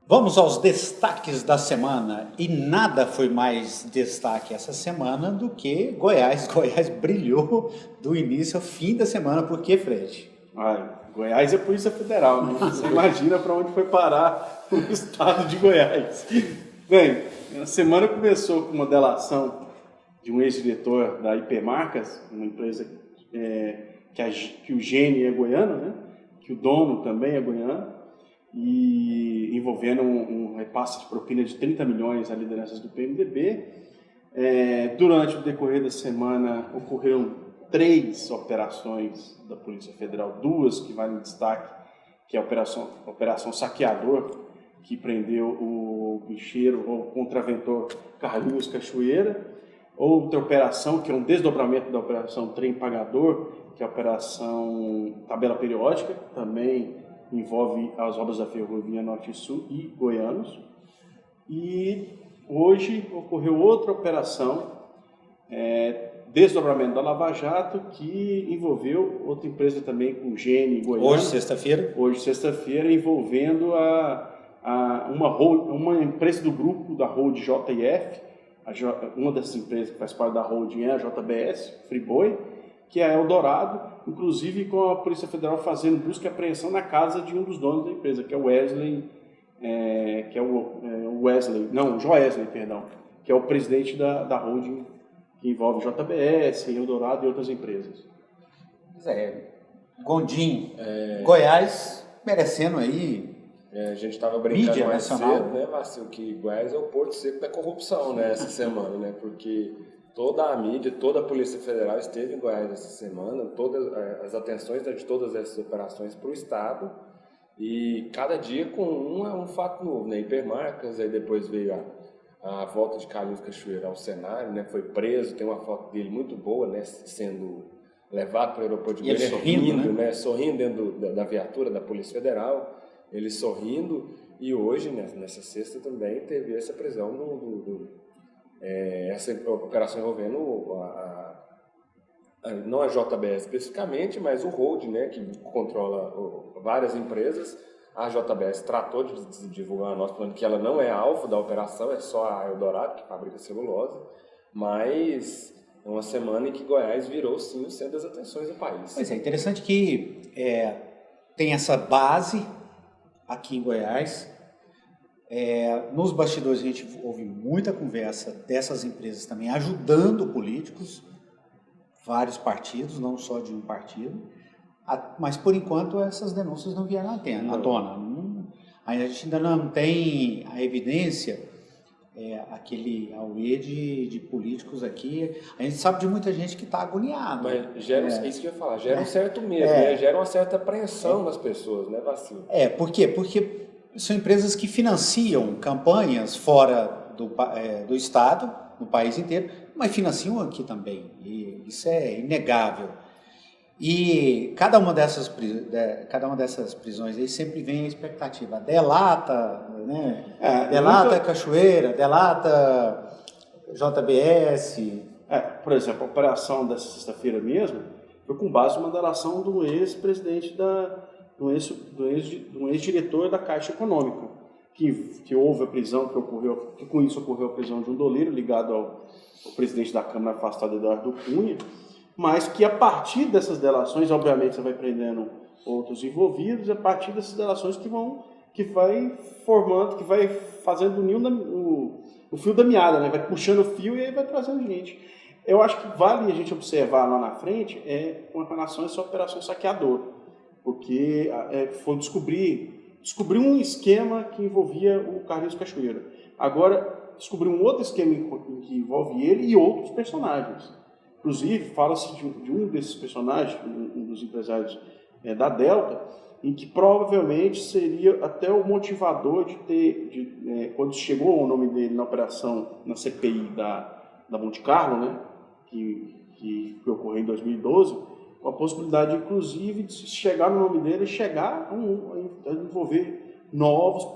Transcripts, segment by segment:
Vamos aos destaques da semana, e nada foi mais destaque essa semana do que Goiás. Goiás brilhou do início ao fim da semana, por quê, Fred? Goiás é Polícia Federal, né? Você imagina para onde foi parar o estado de Goiás. Bem, a semana começou com uma delação de um ex-diretor da IP Marcas, uma empresa que o gênio é goiano, né? Que o dono também é goiano, e envolvendo um repasse de propina de 30 milhões a lideranças do PMDB. Durante o decorrer da semana ocorreram 3 operações da Polícia Federal, 2 que valem destaque, que é a Operação Saqueador, que prendeu o bicheiro ou contraventor Carlinhos Cachoeira. Outra operação, que é um desdobramento da Operação Trem Pagador, que é a Operação Tabela Periódica, também envolve as obras da Ferrovia Norte e Sul e Goianos. E hoje ocorreu outra operação, desdobramento da Lava Jato, que envolveu outra empresa também com gênio goiano. Hoje, sexta-feira? Hoje, sexta-feira, envolvendo uma empresa do grupo da Hold JF, uma dessas empresas que faz parte da holding é a JBS, Friboi, que é a Eldorado, inclusive com a Polícia Federal fazendo busca e apreensão na casa de um dos donos da empresa, que é o Joesley, que é o presidente da holding, que envolve JBS, Eldorado e outras empresas. Gondim, Goiás merecendo aí. A gente estava brincando mídia mais nacional, cedo, né, Vacil, que Goiás é o porto seco da corrupção, né, essa semana, né, porque toda a mídia, toda a Polícia Federal esteve em Goiás essa semana, todas as atenções de todas essas operações para o Estado, e cada dia com um fato novo, né, Hipermarcas, aí depois veio a volta de Carlinhos Cachoeira ao cenário, né, foi preso, tem uma foto dele muito boa, né, sendo levado para o aeroporto de Goiânia, sorrindo dentro da viatura da Polícia Federal, ele sorrindo, e hoje, nessa sexta também, teve essa prisão essa operação envolvendo não a JBS especificamente, mas o Hold, né, que controla várias empresas. A JBS tratou de divulgar a nota falando que ela não é alvo da operação, é só a Eldorado, que fabrica celulose, mas é uma semana em que Goiás virou, sim, o centro das atenções do país. Pois é, interessante que tem essa base aqui em Goiás. Nos bastidores a gente ouve muita conversa dessas empresas também ajudando políticos, vários partidos, não só de um partido, mas por enquanto essas denúncias não vieram à tona. A gente ainda não tem a evidência, aquele auê de políticos aqui. A gente sabe de muita gente que está agoniada. Mas isso que eu ia falar, gera um certo medo, né? Gera uma certa apreensão nas pessoas, né, Vacil? Por quê? Porque são empresas que financiam campanhas fora do Estado, no país inteiro, mas financiam aqui também, e isso é inegável. E cada uma dessas prisões aí sempre vem a expectativa, delata, né? Delata Cachoeira, delata JBS. Por exemplo, a operação dessa sexta-feira mesmo foi com base numa delação do ex-presidente do ex-diretor da Caixa Econômica, que houve a prisão, que com isso ocorreu a prisão de um doleiro ligado ao presidente da Câmara afastado, Eduardo Cunha, mas que a partir dessas delações, obviamente você vai prendendo outros envolvidos, a partir dessas delações que vai fazendo o fio da meada, né? Vai puxando o fio e aí vai trazendo gente. Eu acho que vale a gente observar lá na frente com relação a essa Operação Saqueador, porque foi descobrir um esquema que envolvia o Carlinhos Cachoeira. Agora, descobriu um outro esquema que envolve ele e outros personagens. Inclusive, fala-se de um desses personagens, um dos empresários da Delta, em que provavelmente seria até o motivador quando chegou o nome dele na operação, na CPI da Monte Carlo, né, que ocorreu em 2012, com a possibilidade, inclusive, de chegar no nome dele e chegar a envolver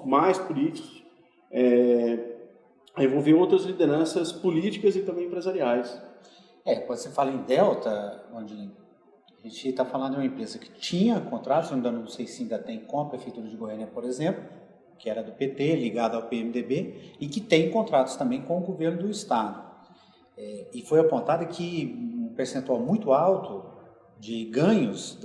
mais políticos, a envolver outras lideranças políticas e também empresariais. Quando você fala em Delta, onde a gente está falando de uma empresa que tinha contratos, eu ainda não sei se ainda tem com a Prefeitura de Goiânia, por exemplo, que era do PT, ligado ao PMDB, e que tem contratos também com o governo do Estado. E foi apontado que um percentual muito alto de ganhos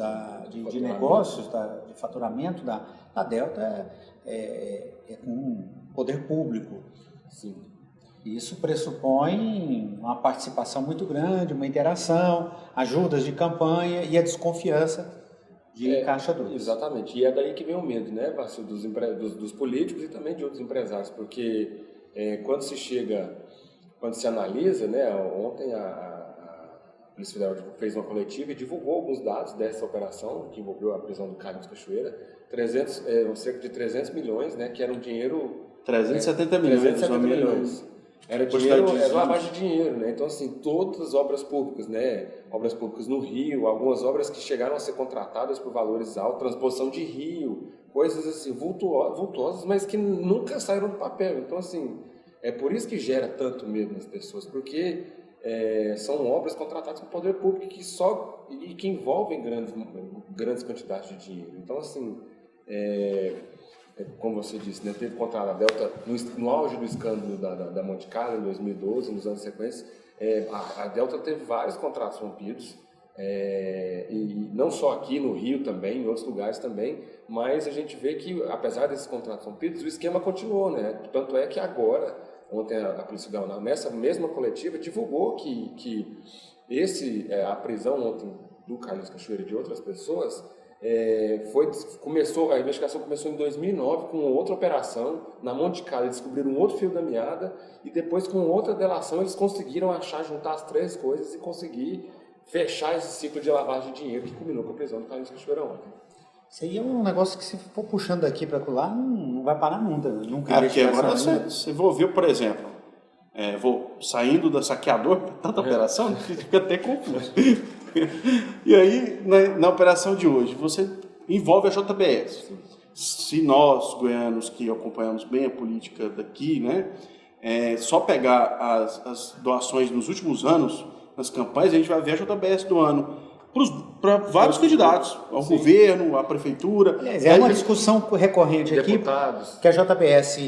de negócios, de faturamento da Delta é com o poder público. Sim. Isso pressupõe uma participação muito grande, uma interação, ajudas de campanha e a desconfiança de Caixa 2. Exatamente. E é daí que vem o medo, né, Bárcio, dos políticos e também de outros empresários, porque quando se analisa, né, ontem a Polícia Federal fez uma coletiva e divulgou alguns dados dessa operação, que envolveu a prisão do Carlos Cachoeira, cerca de 300 milhões, né, que era um dinheiro... 370 milhões. 370 milhões. Era lavagem de dinheiro, né? Então, assim, todas as obras públicas, né? Obras públicas no Rio, algumas obras que chegaram a ser contratadas por valores altos, transposição de rio, coisas assim, vultuosas, mas que nunca saíram do papel. Então, assim, é por isso que gera tanto medo nas pessoas, porque são obras contratadas com o poder público que envolvem grandes quantidades de dinheiro. Então, assim, como você disse, né, teve contrato da Delta no auge do escândalo da Monte Carlo, em 2012, nos anos sequentes. A Delta teve vários contratos rompidos, e não só aqui no Rio também, em outros lugares também, mas a gente vê que, apesar desses contratos rompidos, o esquema continuou, né? Tanto é que agora, ontem a Polícia Federal, nessa mesma coletiva, divulgou que a prisão ontem do Carlos Cachoeira e de outras pessoas a investigação começou em 2009 com outra operação na Monte Carlo. Eles descobriram um outro fio da meada e depois, com outra delação, eles conseguiram juntar as três coisas e conseguir fechar esse ciclo de lavagem de dinheiro que culminou com a prisão do Carlos Cachoeira ontem. Isso aí é um negócio que, se for puxando daqui para lá, não vai parar nunca. Porque agora você envolveu, por exemplo, saindo da saqueador, tanta operação, que fica até confuso. E aí, na operação de hoje, você envolve a JBS. Sim. Se nós, goianos, que acompanhamos bem a política daqui, né, só pegar as doações nos últimos anos, nas campanhas, a gente vai ver a JBS do ano para vários candidatos, ao governo, à prefeitura. Aliás, é uma discussão recorrente deputados. Aqui, que a JBS,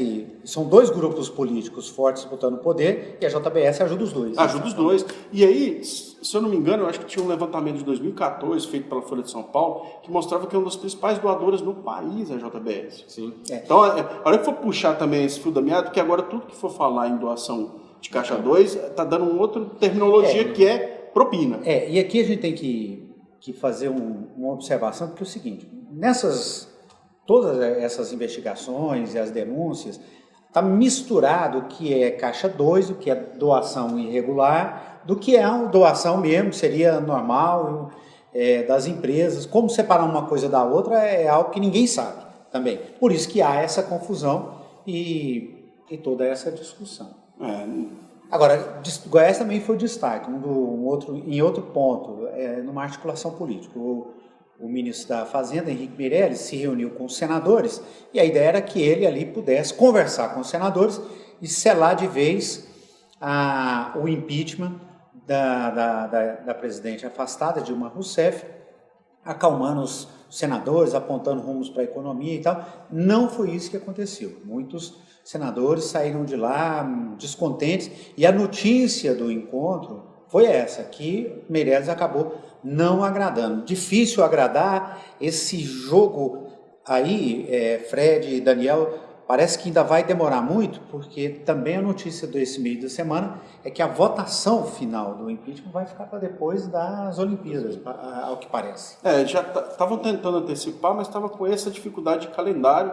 são dois grupos políticos fortes disputando o poder, e a JBS ajuda os dois. Ajuda os dois. E aí, se eu não me engano, eu acho que tinha um levantamento de 2014, feito pela Folha de São Paulo, que mostrava que é uma das principais doadoras no país, a JBS. Sim. Então, a hora que for puxar também esse fio da meada, porque agora tudo que for falar em doação de Caixa 2, está dando uma outra terminologia que é propina. E aqui a gente tem que fazer uma observação, porque é o seguinte, todas essas investigações e as denúncias, está misturado o que é Caixa 2, o que é doação irregular, do que é uma doação mesmo, seria normal, das empresas. Como separar uma coisa da outra é algo que ninguém sabe também. Por isso que há essa confusão e toda essa discussão. Agora, Goiás também foi destaque, em outro ponto, numa articulação política. O ministro da Fazenda, Henrique Meirelles, se reuniu com os senadores e a ideia era que ele ali pudesse conversar com os senadores e selar de vez o impeachment da presidente afastada, Dilma Rousseff, acalmando os senadores, apontando rumos para a economia e tal. Não foi isso que aconteceu. Muitos senadores saíram de lá descontentes e a notícia do encontro foi essa, que Meirelles acabou não agradando. Difícil agradar esse jogo aí, Fred e Daniel, parece que ainda vai demorar muito, porque também a notícia desse meio da semana é que a votação final do impeachment vai ficar para depois das Olimpíadas, ao que parece. Já estavam tentando antecipar, mas estava com essa dificuldade de calendário.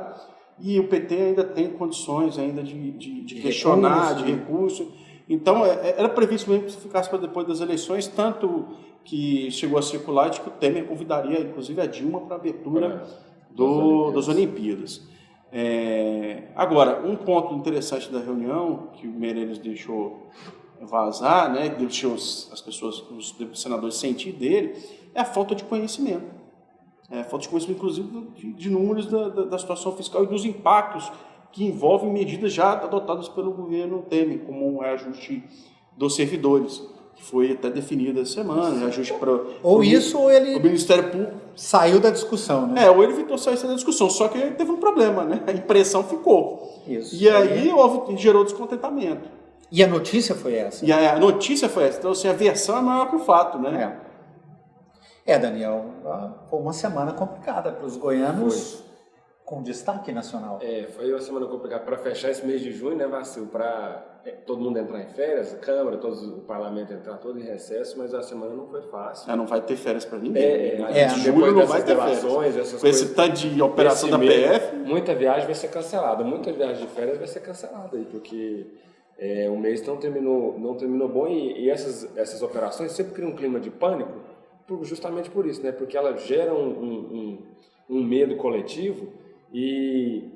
E o PT ainda tem condições ainda de questionar, de recurso. Então, era previsto mesmo que isso ficasse para depois das eleições, tanto que chegou a circular de que o Temer convidaria, inclusive, a Dilma para a abertura das Olimpíadas. Agora, um ponto interessante da reunião, que o Meirelles deixou vazar, né, deixou as pessoas, os senadores sentir dele, é a falta de conhecimento. Falta de conhecimento, inclusive, de números da situação fiscal e dos impactos que envolvem medidas já adotadas pelo governo Temer, como o reajuste dos servidores, que foi até definido essa semana, ajuste para ou isso, ou ele o Ministério Público saiu da discussão, né? ou ele evitou sair da discussão, só que teve um problema, né? A impressão ficou. Isso. E aí gerou descontentamento. E a notícia foi essa? E a notícia foi essa. Então, assim, a versão é maior que o fato, né? Daniel, foi uma semana complicada para os goianos, com destaque nacional. Foi uma semana complicada para fechar esse mês de junho, né, Vacil? Para todo mundo entrar em férias, a Câmara, o Parlamento entrar todo em recesso, mas a semana não foi fácil. Não vai ter férias para ninguém. Julho não vai ter férias. Essas com esse tanto de operação da PF. Muita viagem vai ser cancelada, muita viagem de férias vai ser cancelada aí, porque o mês não terminou bom e essas operações sempre criam um clima de pânico, justamente por isso, né? Porque elas geram um medo coletivo e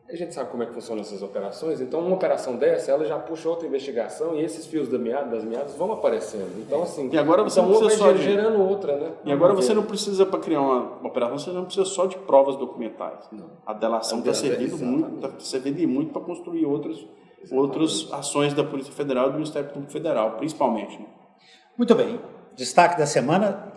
a gente sabe como é que funcionam essas operações. Então, uma operação dessa, ela já puxa outra investigação e esses fios das meadas vão aparecendo. Então, assim, e agora você não precisa só gerando outra, né? E agora você não precisa, para criar uma operação, você não precisa só de provas documentais. Não. A delação está servindo muito para construir outras ações da Polícia Federal e do Ministério Público Federal, principalmente. Né? Muito bem. Destaque da semana,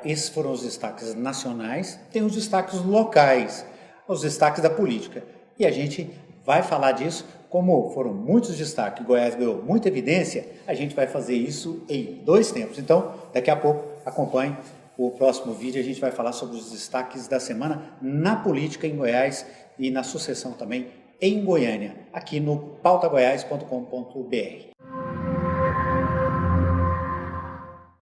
esses foram os destaques nacionais. Tem os destaques locais, os destaques da política. E a gente vai falar disso, como foram muitos destaques, Goiás ganhou muita evidência, a gente vai fazer isso em 2 tempos. Então, daqui a pouco, acompanhe o próximo vídeo, a gente vai falar sobre os destaques da semana na política em Goiás e na sucessão também em Goiânia, aqui no pautagoiás.com.br.